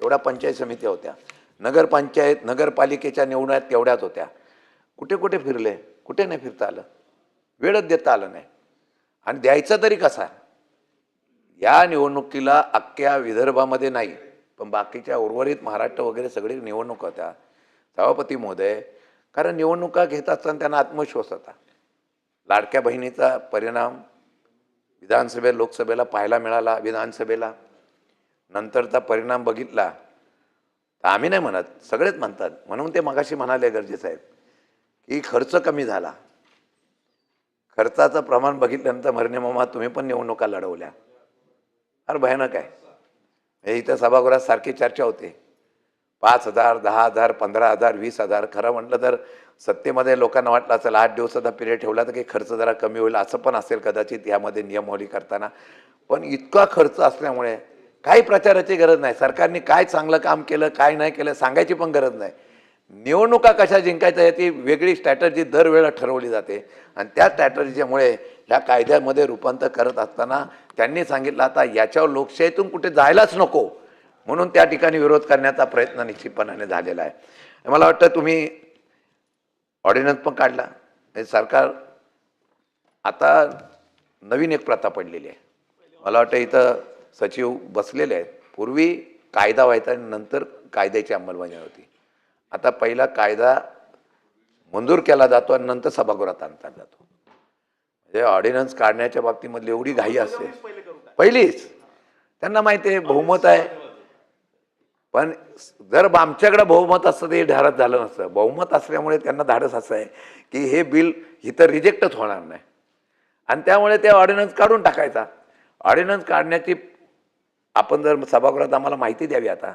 तेवढ्या पंचायत समित्या होत्या, नगरपंचायत नगरपालिकेच्या निवडणुका तेवढ्याच होत्या. कुठे कुठे फिरले, कुठे नाही फिरता आलं, वेळच देता आलं नाही. आणि द्यायचा तरी कसा. या निवडणुकीला अख्ख्या विदर्भामध्ये नाही पण बाकीच्या उर्वरित महाराष्ट्र वगैरे सगळी निवडणूक होत्या सभापती महोदय. कारण निवडणुका घेत असताना त्यांना आत्मविश्वास होता. लाडक्या बहिणीचा परिणाम विधानसभेत लोकसभेला पाहायला मिळाला. विधानसभेला नंतरचा परिणाम बघितला तर आम्ही नाही म्हणत, सगळेच म्हणतात. म्हणून ते मगाशी म्हणाले गर्जे साहेब की खर्च कमी झाला. खर्चाचं प्रमाण बघितल्यानंतर मरणे मामा तुम्ही पण निवडणुका लढवल्या, फार भयानक आहे. इथं सभागृहात सारखी चर्चा होते 5,000, 10,000, 15,000, 20,000. खरं म्हटलं तर सत्तेमध्ये लोकांना वाटलं असेल 8 दिवसाचा पिरियड ठेवला तर काही खर्च जरा कमी होईल, असं पण असेल कदाचित यामध्ये नियमावली करताना. पण इतका खर्च असल्यामुळे काही प्रचाराची गरज नाही. सरकारने काय चांगलं काम केलं काय नाही केलं सांगायची पण गरज नाही. निवडणुका कशा जिंकायच्या याची वेगळी स्ट्रॅटर्जी दरवेळेला ठरवली जाते आणि त्या स्ट्रॅटर्जीमुळे ह्या कायद्यामध्ये रूपांतर करत असताना त्यांनी सांगितलं आता याच्यावर लोकशाहीतून कुठे जायलाच नको म्हणून त्या ठिकाणी विरोध करण्याचा प्रयत्न निश्चितपणाने झालेला आहे. मला वाटतं तुम्ही ऑर्डिनन्स पण काढला. सरकार आता नवीन एक प्रथा पडलेली आहे. मला वाटतं इथं सचिव बसलेले आहेत. पूर्वी कायदा व्हायचा आणि नंतर कायद्याची अंमलबजावणी होती. आता पहिला कायदा मंजूर केला जातो आणि नंतर सभागृहात आणला जातो. म्हणजे ऑर्डिनन्स काढण्याच्या बाबतीमधली एवढी घाई असते पहिलीच. त्यांना माहिती आहे बहुमत आहे, पण जर आमच्याकडे बहुमत असतं ते धाडस झालं नसतं. बहुमत असल्यामुळे त्यांना धाडस असं आहे की हे बिल इथं रिजेक्टच होणार नाही आणि त्यामुळे ते ऑर्डिनन्स काढून टाकायचा. ऑर्डिनन्स काढण्याची आपण जर सभागृहात आम्हाला माहिती द्यावी आता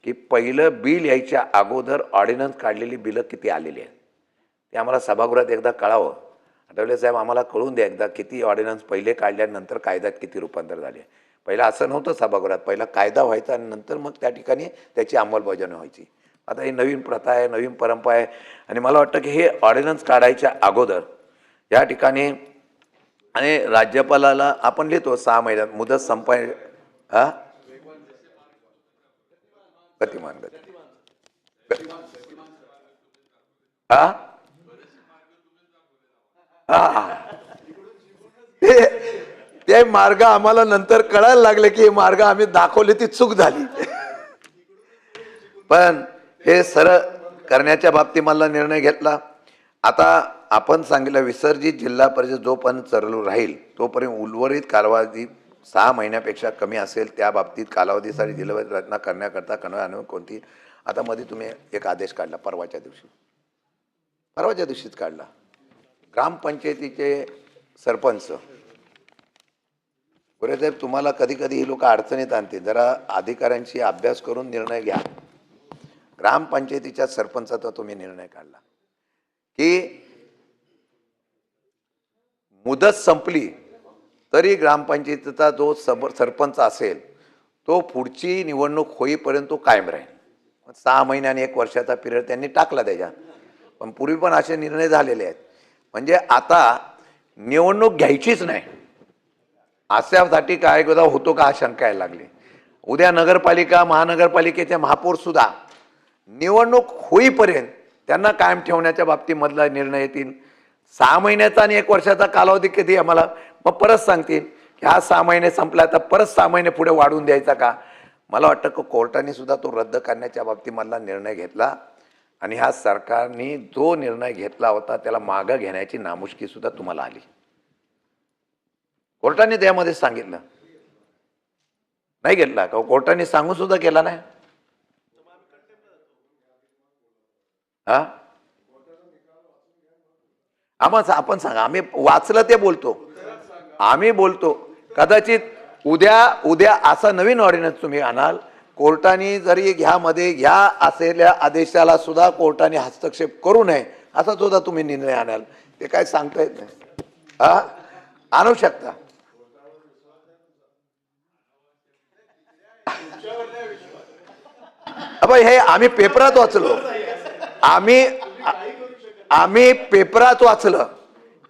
की पहिलं बिल यायच्या अगोदर ऑर्डिनन्स काढलेली बिलं किती आलेली आहेत ते आम्हाला सभागृहात एकदा कळावं. आठवले साहेब आम्हाला कळून द्या एकदा किती ऑर्डिनन्स पहिले काढल्यानंतर कायद्यात किती रूपांतर झाले. पहिला असं नव्हतं सभागृहात, पहिला कायदा व्हायचा आणि नंतर मग त्या ठिकाणी त्याची अंमलबजावणी व्हायची. आता ही नवीन प्रथा आहे, नवीन परंपरा आहे आणि मला वाटतं की हे ऑर्डिनन्स काढायच्या अगोदर या ठिकाणी आणि राज्यपालाला आपण लिहितो 6 महिन्यात मुदत संपाय गतिमान हा. ते मार्ग आम्हाला नंतर कळायला लागले की हे मार्ग आम्ही दाखवले ती चूक झाली. पण हे सरळ करण्याच्या बाबतीत मला निर्णय घेतला. आता आपण सांगितलं विसर्जित जिल्हा परिषद जोपर्यंत चालू राहील तोपर्यंत उर्वरित कालावधी 6 महिन्यापेक्षा कमी असेल त्या बाबतीत कालावधीसाठी जिल्हा रचना करण्याकरता कणव कोणती. आता मध्ये तुम्ही एक आदेश काढला परवाच्या दिवशीच काढला. ग्रामपंचायतीचे सरपंच साहेब तुम्हाला कधी कधी ही लोक अडचणीत आणते, जरा अधिकाऱ्यांशी अभ्यास करून निर्णय घ्या. ग्रामपंचायतीच्या सरपंचाचा तुम्ही निर्णय काढला की मुदत संपली तरी ग्रामपंचायतीचा जो सरपंच असेल तो पुढची निवडणूक होईपर्यंत तो कायम राहील. 6 महिन्याने 1 वर्षाचा पिरियड त्यांनी टाकला त्याच्यात. पण पूर्वी पण असे निर्णय झालेले आहेत. म्हणजे आता निवडणूक घ्यायचीच नाही अशासाठी काय होतो का शंका यायला लागली. उद्या नगरपालिका महानगरपालिकेचे महापौर सुद्धा निवडणूक होईपर्यंत त्यांना कायम ठेवण्याच्या बाबतीमधला निर्णय येतील. 6 महिन्याचा आणि 1 वर्षाचा कालावधी कधी आम्हाला मग परत सांगतील की हा 6 महिने संपला तर परत 6 महिने पुढे वाढवून द्यायचा का. मला वाटतं की कोर्टाने सुद्धा तो रद्द करण्याच्या बाबतीमधला निर्णय घेतला आणि ह्या सरकारने जो निर्णय घेतला होता त्याला मागं घेण्याची नामुष्की सुद्धा तुम्हाला आली. कोर्टाने त्यामध्ये सांगितलं नाही घेतला का कोर्टाने सांगून सुद्धा केला नाही. हा आपण सांगा आम्ही वाचलं ते बोलतो. आम्ही बोलतो कदाचित उद्या असा नवीन ऑर्डिनन्स तुम्ही आणाल कोर्टाने जरी घ्या असलेल्या आदेशाला सुद्धा कोर्टाने हस्तक्षेप करू नये असा सुद्धा तुम्ही निर्णय आणाल. ते काय सांगता येत नाही. हा आणू शकता. हे आम्ही पेपरात वाचलो. आम्ही पेपरात वाचलं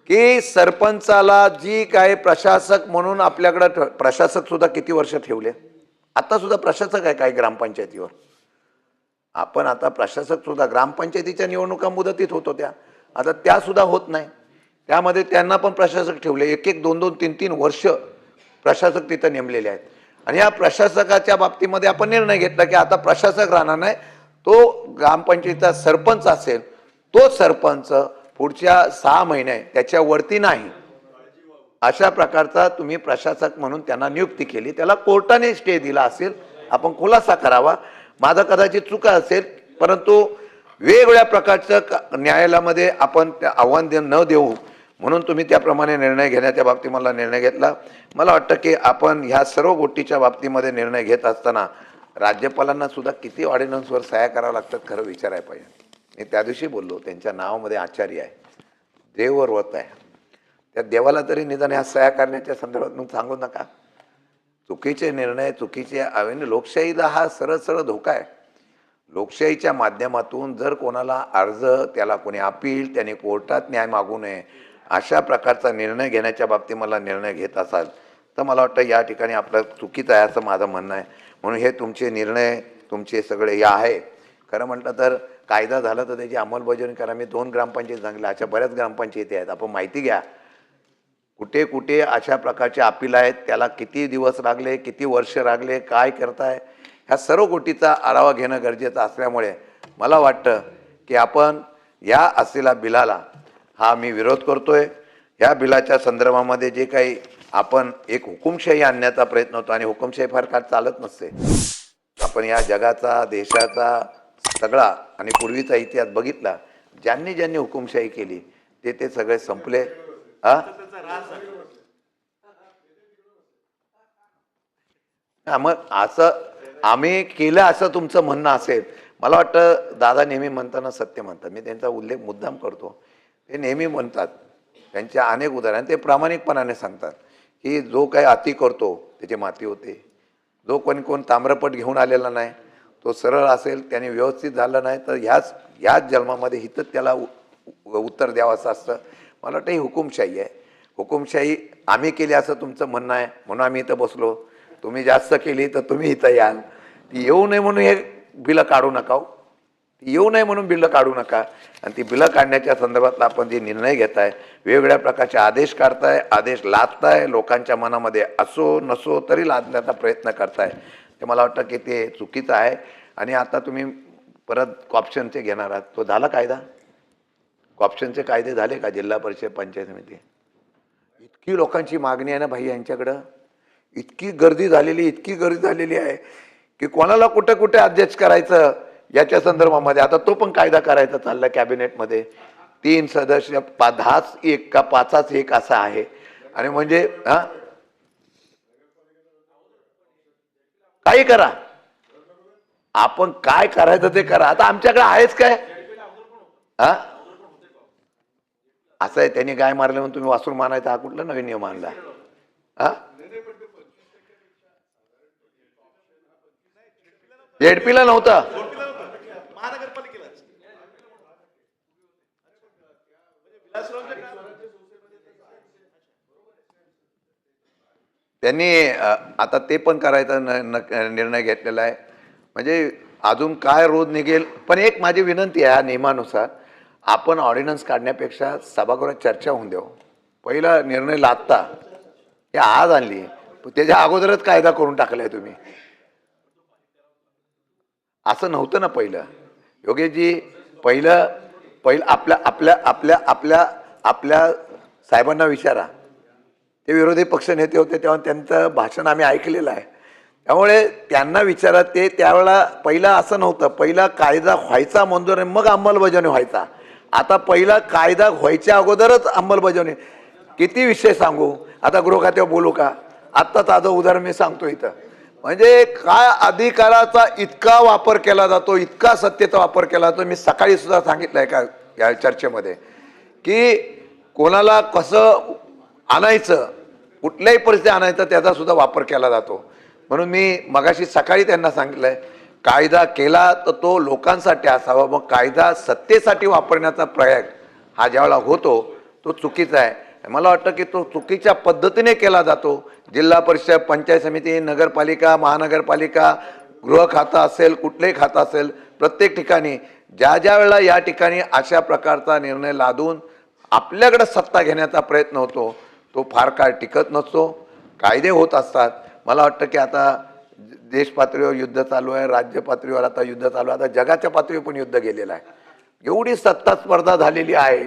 की सरपंचाला जी काय प्रशासक म्हणून आपल्याकडे प्रशासक सुद्धा किती वर्ष ठेवले. आता सुद्धा प्रशासक आहे काही ग्रामपंचायतीवर. आपण आता प्रशासक सुद्धा ग्रामपंचायतीच्या निवडणुका मुदतीत होत होत्या आता त्या सुद्धा होत नाही. त्यामध्ये त्यांना पण प्रशासक ठेवले 1-1, 2-2, 3-3 वर्ष प्रशासक तिथं नेमलेले आहेत. आणि या प्रशासकाच्या बाबतीमध्ये आपण निर्णय घेतला की आता प्रशासक राहणार नाही, तो ग्रामपंचायतीचा सरपंच असेल तो सरपंच पुढच्या 6 महिने त्याच्यावरती नाही अशा प्रकारचा तुम्ही प्रशासक म्हणून त्यांना नियुक्ती केली. त्याला कोर्टाने स्टे दिला असेल आपण खुलासा करावा. माझा कदाचित चुका असेल परंतु वेगवेगळ्या प्रकारचं न्यायालयामध्ये आपण आव्हान न देऊ म्हणून तुम्ही त्याप्रमाणे निर्णय घेण्याच्या बाबतीत मला निर्णय घेतला. मला वाटतं की आपण ह्या सर्व गोष्टीच्या बाबतीमध्ये निर्णय घेत असताना राज्यपालांना सुद्धा किती ऑर्डिनन्सवर सह्या कराव्या लागतात खरं विचारायला पाहिजे. मी त्या दिवशी बोललो त्यांच्या नावामध्ये आचार्य आहे, देववर व्रत आहे, त्या देवाला तरी निदान ह्या सह्या करण्याच्या संदर्भात सांगू नका. चुकीचे निर्णय चुकीचे लोकशाहीला हा सरळ धोका आहे. लोकशाहीच्या माध्यमातून जर कोणाला अर्ज त्याला कोणी अपील त्याने कोर्टात न्याय मागू नये अशा प्रकारचा निर्णय घेण्याच्या बाबतीत मला निर्णय घेत असाल तर मला वाटतं या ठिकाणी आपलं चुकीचं आहे असं माझं म्हणणं आहे. म्हणून हे तुमचे निर्णय तुमचे सगळे या आहे. खरं म्हटलं तर कायदा झाला तर त्याची अंमलबजावणी करा. मी 2 ग्रामपंचायत सांगितल्या अशा बऱ्याच ग्रामपंचायती आहेत. आपण माहिती घ्या कुठे कुठे अशा प्रकारचे अपील आहेत, त्याला किती दिवस लागले किती वर्ष लागले काय करताय ह्या सर्व गोष्टीचा आढावा घेणं गरजेचं असल्यामुळे मला वाटतं की आपण या असलेल्या बिलाला हा मी विरोध करतोय. या बिलाच्या संदर्भामध्ये जे काही आपण एक हुकुमशाही आणण्याचा प्रयत्न होतो आणि हुकुमशाही फार काळ चालत नसते. आपण या जगाचा देशाचा सगळा आणि पूर्वीचा इतिहास बघितला. ज्यांनी हुकुमशाही केली ते सगळे संपले. मग असं आम्ही केलं असं तुमचं म्हणणं असेल. मला वाटतं दादा नेहमी म्हणताना सत्य म्हणतात. मी त्यांचा उल्लेख मुद्दाम करतो. ते नेहमी म्हणतात त्यांच्या अनेक उदाहरण ते प्रामाणिकपणाने सांगतात की जो काही अति करतो त्याची माती होते. जो कोण ताम्रपट घेऊन आलेला नाही तो सरळ असेल त्याने व्यवस्थित झालं नाही तर ह्याच जन्मामध्ये हितच त्याला उत्तर द्यावं असं असतं. मला वाटतं ही हुकुमशाही आहे. हुकुमशाही आम्ही केली असं तुमचं म्हणणं आहे म्हणून आम्ही इथं बसलो. तुम्ही जास्त केली तर तुम्ही इथं याल. ती येऊ नये म्हणून हे बिलं काढू नका. येऊ नये म्हणून बिलं काढू नका. आणि ती बिलं काढण्याच्या संदर्भातला आपण जे निर्णय घेताय, वेगवेगळ्या प्रकारचे आदेश काढताय, आदेश लादताय, लोकांच्या मनामध्ये असो नसो तरी लादण्याचा प्रयत्न करताय, ते मला वाटतं की ते चुकीचं आहे. आणि आता तुम्ही परत कॉप्शनचे घेणार आहात, तो झाला कायदा? कॉप्शनचे कायदे झाले का जिल्हा परिषद पंचायत समिती? इतकी लोकांची मागणी आहे ना भाई यांच्याकडं, इतकी गर्दी झालेली आहे की कोणाला कुठे कुठे अध्यक्ष करायचं याच्या संदर्भामध्ये आता तो पण कायदा करायचा चाललाय कॅबिनेटमध्ये. 3 सदस्य 10च एक का 5च एक असा आहे. आणि म्हणजे काही करा, आपण काय करायचं ते करा. आता आमच्याकडे आहेच काय? असं आहे, त्यांनी गाय मारले म्हणून तुम्ही वासरू मानायचा, हा कुठला नवीन नियम आणला? जेडपीला नव्हता. त्यांनी आता ते पण करायचा निर्णय घेतलेला आहे. म्हणजे अजून काय रोज निघेल. पण एक माझी विनंती आहे, नियमानुसार आपण ऑर्डिनन्स काढण्यापेक्षा सभागृहात चर्चा होऊन देऊ. पहिला निर्णय लादता हे आज आणली, त्याच्या अगोदरच कायदा करून टाकलाय तुम्ही. असं नव्हतं ना पहिलं. योगेशजी, पहिलं आपल्या आपल्या आपल्या आपल्या आपल्या साहेबांना विचारा, ते विरोधी पक्ष नेते होते तेव्हा त्यांचं भाषण आम्ही ऐकलेलं आहे. त्यामुळे त्यांना विचारा, ते त्यावेळेला पहिला असं नव्हतं. पहिला कायदा व्हायचा मंजूर आणि मग अंमलबजावणी व्हायचा. आता पहिला कायदा व्हायच्या अगोदरच अंमलबजावणी. किती विषय सांगू, आता गृह खात्यावर बोलू का? आत्ता ताजं उदाहरण मी सांगतो इथं. म्हणजे काय अधिकाराचा इतका वापर केला जातो, इतका सत्तेचा वापर केला जातो. मी सकाळी सुद्धा सांगितलंय का या चर्चेमध्ये की कोणाला कसं आणायचं, कुठल्याही परिस्थिती आणायचं, त्याचा सुद्धा वापर केला जातो. म्हणून मी मगाशी सकाळी त्यांना सांगितलंय, कायदा केला तर तो लोकांसाठी असावा. मग कायदा सत्तेसाठी वापरण्याचा प्रयोग हा ज्यावेळेला होतो तो चुकीचा आहे. मला वाटतं की तो चुकीच्या पद्धतीने केला जातो. जिल्हा परिषद, पंचायत समिती, नगरपालिका, महानगरपालिका, गृह खातं असेल, कुठलंही खातं असेल, प्रत्येक ठिकाणी ज्या ज्या वेळेला या ठिकाणी अशा प्रकारचा निर्णय लादून आपल्याकडे सत्ता घेण्याचा प्रयत्न होतो, तो फार काळ टिकत नसतो. कायदे होत असतात. मला वाटतं की आता देश पातळीवर युद्ध चालू आहे, राज्य पातळीवर आता युद्ध चालू आहे, आता जगाच्या पातळीवर पण युद्ध गेलेलं आहे. एवढी सत्ता स्पर्धा झालेली आहे,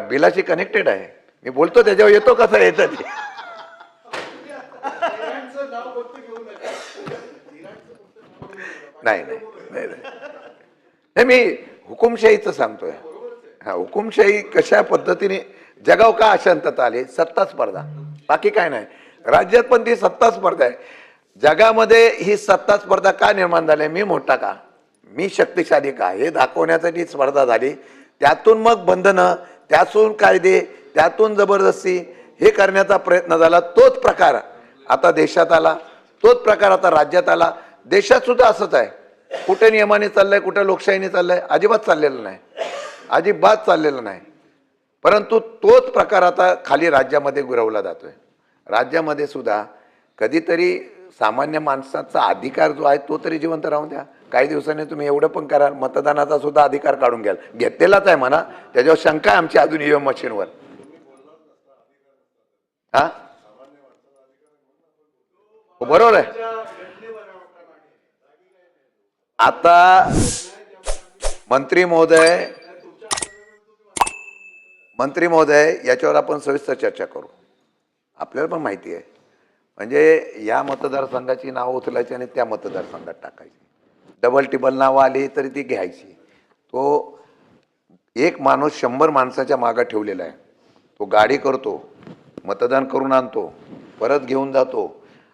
बिलाशी कनेक्टेड आहे. मी बोलतो त्याच्यावर येतो, कसं येतं ते. नाही नाही नाही नाही, मी हुकुमशाहीचं सांगतोय. हा, हुकुमशाही कशा पद्धतीने जगाव का अशांतता आली? सत्ता स्पर्धा, बाकी काय नाही. राज्यात पण ती सत्ता स्पर्धा आहे. जगामध्ये ही सत्ता स्पर्धा का निर्माण झाली? मी मोठा का, मी शक्तिशाली का, हे दाखवण्यासाठी स्पर्धा झाली. त्यातून मग बंधनं, त्यातून कायदे, त्यातून जबरदस्ती हे करण्याचा प्रयत्न झाला. तोच प्रकार आता देशात आला, तोच प्रकार आता राज्यात आला. देशात सुद्धा असंच आहे. कुठे नियमाने चाललंय, कुठे लोकशाहीने चाललंय, अजिबात चाललेलं नाही, अजिबात चाललेलं नाही. परंतु तोच प्रकार आता खाली राज्यामध्ये गुरवला जातोय. राज्यामध्ये सुद्धा कधीतरी सामान्य माणसाचा अधिकार जो आहे तो तरी जिवंत राहून द्या. काही दिवसांनी तुम्ही एवढं पण करा, मतदानाचा सुद्धा अधिकार काढून घ्याल. घेतलेलाच आहे म्हणा, त्याच्यावर शंका आहे आमची अजून ईव्हीएम मशीनवर. हा, बरोबर आहे. आता मंत्री महोदय याच्यावर आपण सविस्तर चर्चा करू. आपल्याला पण माहिती आहे, म्हणजे या मतदारसंघाची नावं उचलायची आणि त्या मतदारसंघात टाकायची. डबल टिबल नावं आली तरी ती घ्यायची. तो एक माणूस 100 माणसाच्या मागं ठेवलेला आहे. तो गाडी करतो, मतदान करून आणतो, परत घेऊन जातो.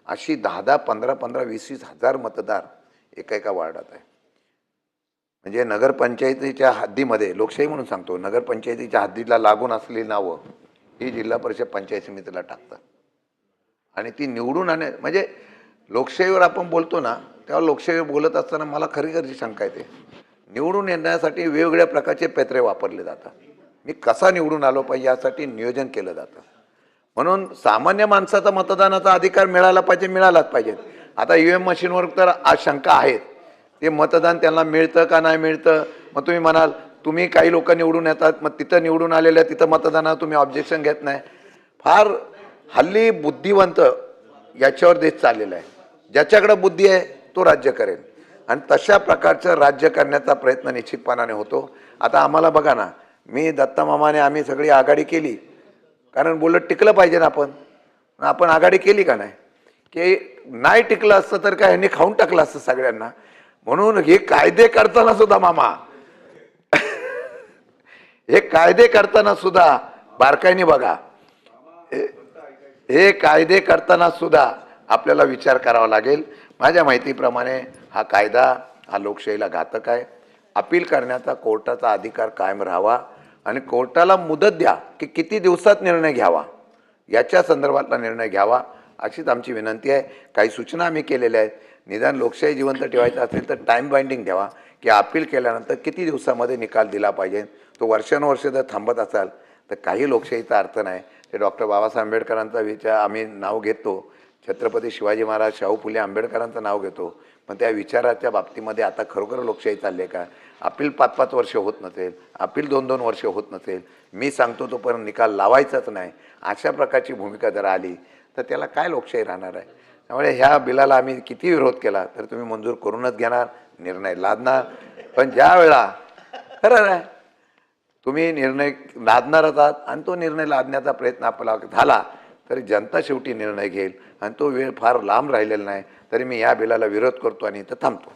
अशी 10-10, 15-15, 20-20 हजार मतदार एका वार्डात आहे. म्हणजे नगरपंचायतीच्या हद्दीमध्ये, लोकशाही म्हणून सांगतो, नगरपंचायतीच्या हद्दीला लागून असलेली नावं ही जिल्हा परिषद पंचायत समितीला टाकतात. आणि ती निवडून म्हणजे लोकशाहीवर आपण बोलतो ना, तेव्हा लोकशाहीवर बोलत असताना मला खरी शंका येते. निवडून येण्यासाठी वेगवेगळ्या प्रकारचे पेत्रे वापरले जातात. मी कसा निवडून आलो पाहिजे यासाठी नियोजन केलं जातं. म्हणून सामान्य माणसाचा मतदानाचा अधिकार मिळाला पाहिजे, मिळालाच पाहिजे. आता ईव्हीएम मशीनवर तर आज शंका आहेत. ते मतदान त्यांना मिळतं का नाही मिळतं. मग तुम्ही म्हणाल तुम्ही काही लोक निवडून येतात, मग तिथं निवडून आलेल्या तिथं मतदानावर तुम्ही ऑब्जेक्शन घेत नाही. फार हल्ली बुद्धिवंत याच्यावर देश चाललेला आहे. ज्याच्याकडे बुद्धी आहे तो राज्य करेल, आणि तशा प्रकारचं राज्य करण्याचा प्रयत्न निश्चितपणाने होतो. आता आम्हाला बघा ना, मी दत्ता मामाने आम्ही सगळी आघाडी केली, कारण बोलत टिकलं पाहिजे ना आपण आघाडी केली का नाही, की नाही टिकलं असतं तर काय ह्यांनी खाऊन टाकलं असतं सगळ्यांना. म्हणून हे कायदे करताना सुद्धा मामा हे कायदे करताना सुद्धा बारकाईने बघा, हे कायदे करताना सुद्धा आपल्याला विचार करावा लागेल. माझ्या माहितीप्रमाणे हा कायदा हा लोकशाहीला घातक आहे. अपील करण्याचा कोर्टाचा अधिकार कायम राहावा आणि कोर्टाला मुदत द्या की किती दिवसात निर्णय घ्यावा, याच्या संदर्भातला निर्णय घ्यावा अशीच आमची विनंती आहे. काही सूचना आम्ही केलेल्या आहेत. निदान लोकशाही जिवंत ठेवायचं असेल तर टाईम बाइंडिंग द्यावा की अपील केल्यानंतर किती दिवसामध्ये निकाल दिला पाहिजे. तो वर्षानुवर्ष जर थांबत असाल तर काही लोकशाहीचा अर्थ नाही. ते डॉक्टर बाबासाहेब आंबेडकरांचा विचार आम्ही नाव घेतो, छत्रपती शिवाजी महाराज शाहू फुले आंबेडकरांचं नाव घेतो, पण त्या विचाराच्या बाबतीमध्ये आता खरोखर लोकशाही चालली आहे का. अपील 5-5 वर्ष होत नसेल, अपील 2-2 वर्ष होत नसेल, मी सांगतो तोपर्यंत निकाल लावायचाच नाही, अशा प्रकारची भूमिका जर आली तर त्याला काय लोकशाही राहणार आहे. त्यामुळे ह्या बिलाला आम्ही किती विरोध केला तर तुम्ही मंजूर करूनच घेणार, निर्णय लादणार. पण ज्या वेळा खरं आहे तुम्ही निर्णय लादणारच आहात आणि तो निर्णय लादण्याचा प्रयत्न आपला झाला तरी जनता शेवटी निर्णय घेईल, आणि तो वेळ फार लांब राहिलेला नाही. तरी मी या बिलाला विरोध करतो आणि इथं थांबतो.